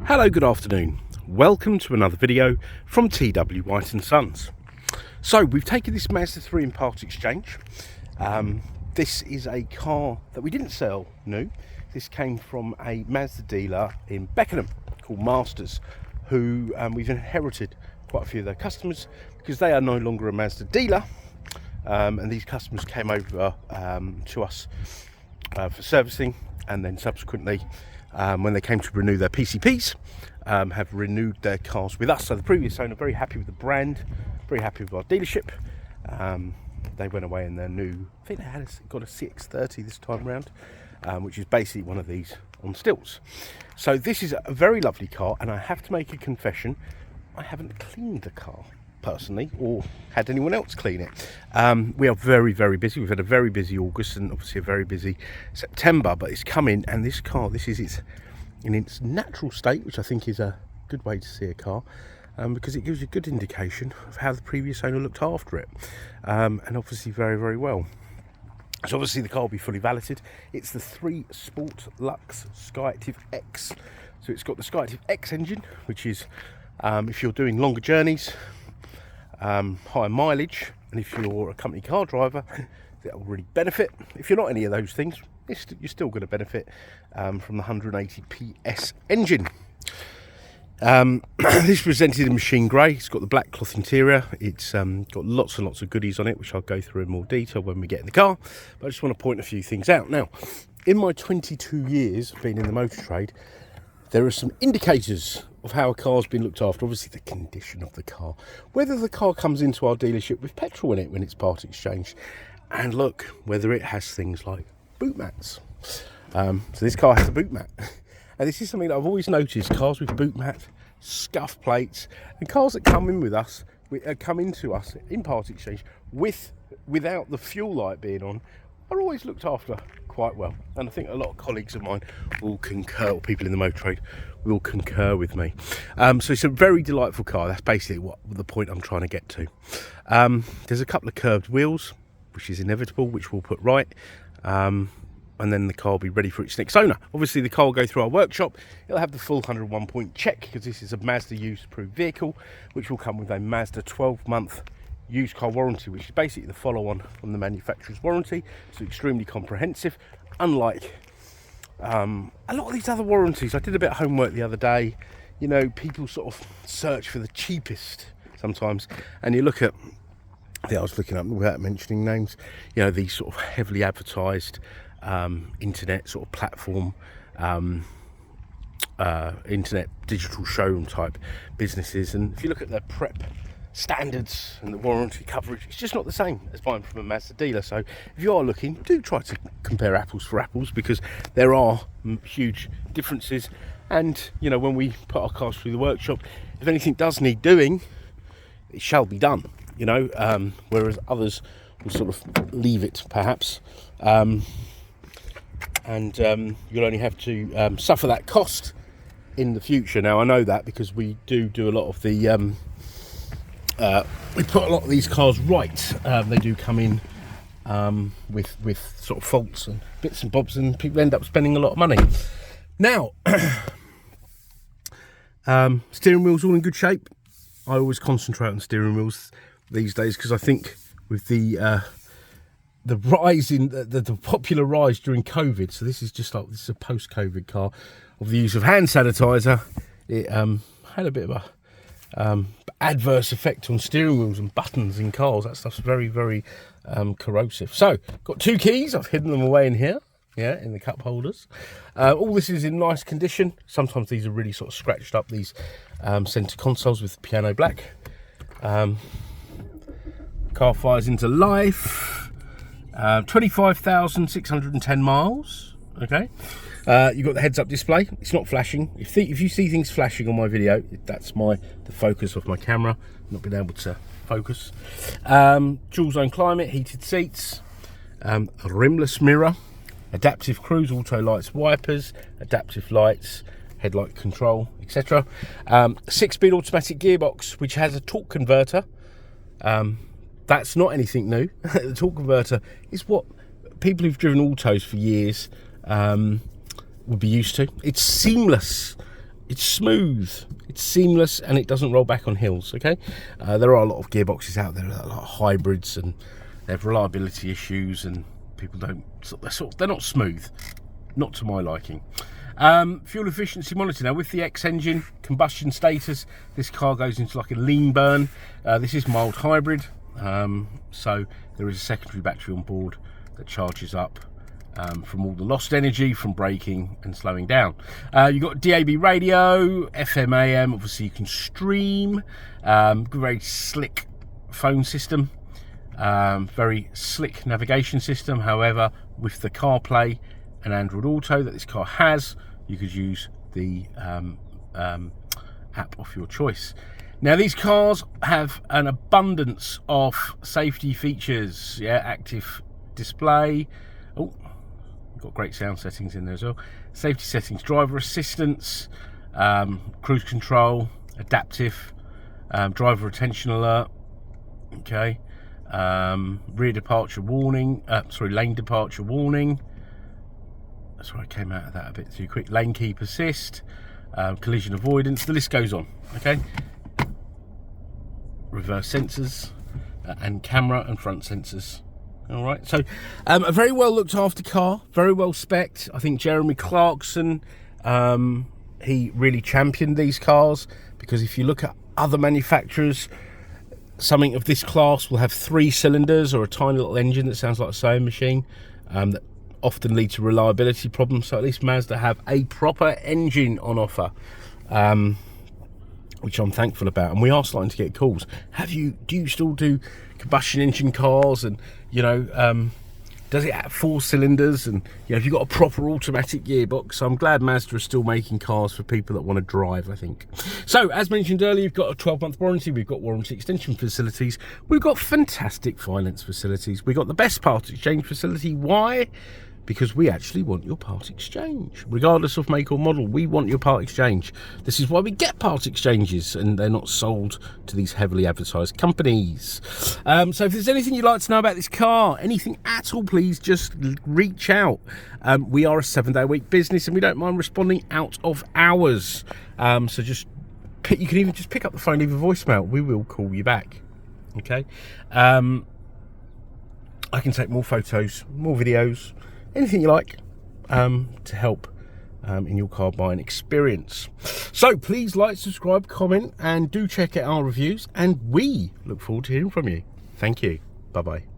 Hello, good afternoon. Welcome to another video from TW White & Sons. So we've taken this Mazda 3 in part exchange. This is a car that we didn't sell new. This came from a Mazda dealer in Beckenham called Masters, who we've inherited quite a few of their customers because they are no longer a Mazda dealer. And these customers came over to us for servicing, and then subsequently when they came to renew their PCPs, have renewed their cars with us. So the previous owner, very happy with the brand, very happy with our dealership. They went away in their new, I think they got a CX-30 this time around, which is basically one of these on stilts. So this is a very lovely car, and I have to make a confession, I haven't cleaned the car personally or had anyone else clean it. We are very, very busy. We've had a very busy August and obviously a very busy September, but it's coming, and this car, this is in its natural state, which I think is a good way to see a car, because it gives you a good indication of how the previous owner looked after it, and obviously very, very well. So obviously the car will be fully valeted. It's the 3 Sport Lux SKYACTIV-X. So it's got the SKYACTIV-X engine, which is if you're doing longer journeys, higher mileage, and if you're a company car driver, that will really benefit. If you're not any of those things, you're still going to benefit from the 180 PS engine. This is presented in machine grey. It's got the black cloth interior. It's got lots and lots of goodies on it, which I'll go through in more detail when we get in the car. But I just want to point a few things out. Now, in my 22 years of being in the motor trade, there are some indicators of how a car's been looked after. Obviously the condition of the car, whether the car comes into our dealership with petrol in it when it's part exchange, and look whether it has things like boot mats. So this car has a boot mat, and this is something that I've always noticed. Cars with boot mat, scuff plates, and cars that come in with us, come into us in part exchange without the fuel light being on, are always looked after quite well. And I think a lot of colleagues of mine will concur, or people in the motor trade will concur with me. So it's a very delightful car. That's basically what the point I'm trying to get to. There's a couple of curved wheels, which is inevitable, which we'll put right, and then the car will be ready for its next owner. Obviously the car will go through our workshop. It'll have the full 101 point check, because this is a Mazda used approved vehicle, which will come with a Mazda 12-month used car warranty, which is basically the follow-on from the manufacturer's warranty. So extremely comprehensive, unlike a lot of these other warranties. I did a bit of homework the other day. You know, people sort of search for the cheapest sometimes, and you look at, I think I was looking up, without mentioning names, you know, these sort of heavily advertised internet sort of platform, internet digital showroom type businesses, and if you look at their prep standards and the warranty coverage, it's just not the same as buying from a Mazda dealer. So if you are looking, do try to compare apples for apples, because there are huge differences. And you know, when we put our cars through the workshop, if anything does need doing, it shall be done, you know, whereas others will sort of leave it perhaps, and you'll only have to suffer that cost in the future. Now I know that because we do a lot of the we put a lot of these cars right. They do come in with sort of faults and bits and bobs, and people end up spending a lot of money. Now, steering wheel's all in good shape. I always concentrate on steering wheels these days, because I think with the rise in the popular rise during COVID, so this is just like, this is a post-COVID car, of the use of hand sanitizer, it had a bit of a adverse effect on steering wheels and buttons in cars. That stuff's very, very corrosive. So got 2 keys. I've hidden them away in here, yeah, in the cup holders. All this is in nice condition. Sometimes these are really sort of scratched up, these center consoles with piano black. Car fires into life. 25,610 miles. Okay. You've got the heads-up display. It's not flashing. If you see things flashing on my video, that's the focus of my camera, not being able to focus. Dual zone climate, heated seats, a rimless mirror, adaptive cruise, auto lights, wipers, adaptive lights, headlight control, etc. 6-speed automatic gearbox, which has a torque converter. That's not anything new. The torque converter is what people who've driven autos for years would be used to. It's seamless It's smooth, it's seamless, and it doesn't roll back on hills. Okay, there are a lot of gearboxes out there, a lot of hybrids, and they have reliability issues, and people don't. They're not smooth, not to my liking. Fuel efficiency monitor. Now with the X engine combustion status, this car goes into like a lean burn. This is mild hybrid, so there is a secondary battery on board that charges up from all the lost energy from braking and slowing down. You've got DAB radio, FM AM, obviously you can stream, very slick phone system, very slick navigation system. However, with the CarPlay and Android Auto that this car has, you could use the app of your choice. Now these cars have an abundance of safety features. Yeah, active display. Oh, got great sound settings in there as well. Safety settings, driver assistance, cruise control, adaptive, driver attention alert. Okay, rear departure warning. Lane departure warning. Sorry, I came out of that a bit too quick. Lane keep assist, collision avoidance. The list goes on. Okay. Reverse sensors and camera and front sensors. All right, so a very well looked after car, very well spec'd. I think Jeremy Clarkson, he really championed these cars, because if you look at other manufacturers, something of this class will have 3 cylinders or a tiny little engine that sounds like a sewing machine, that often lead to reliability problems. So at least Mazda have a proper engine on offer, which I'm thankful about. And we are starting to get calls. Do you still do combustion engine cars? And you know, does it have 4 cylinders? And you know, have you got a proper automatic gearbox? So I'm glad Mazda is still making cars for people that want to drive, I think. So as mentioned earlier, you've got a 12-month warranty, we've got warranty extension facilities, we've got fantastic finance facilities, we've got the best part exchange facility. Why? Because we actually want your part exchange, regardless of make or model. We want your part exchange. This is why we get part exchanges, and they're not sold to these heavily advertised companies. So if there's anything you'd like to know about this car, anything at all, please just reach out. We are a 7-day-a-week business, and we don't mind responding out of hours. So you can even just pick up the phone, leave a voicemail. We will call you back. Okay. I can take more photos, more videos, anything you like, to help in your car buying experience. So please like, subscribe, comment, and do check out our reviews, and we look forward to hearing from you. Thank you. Bye bye.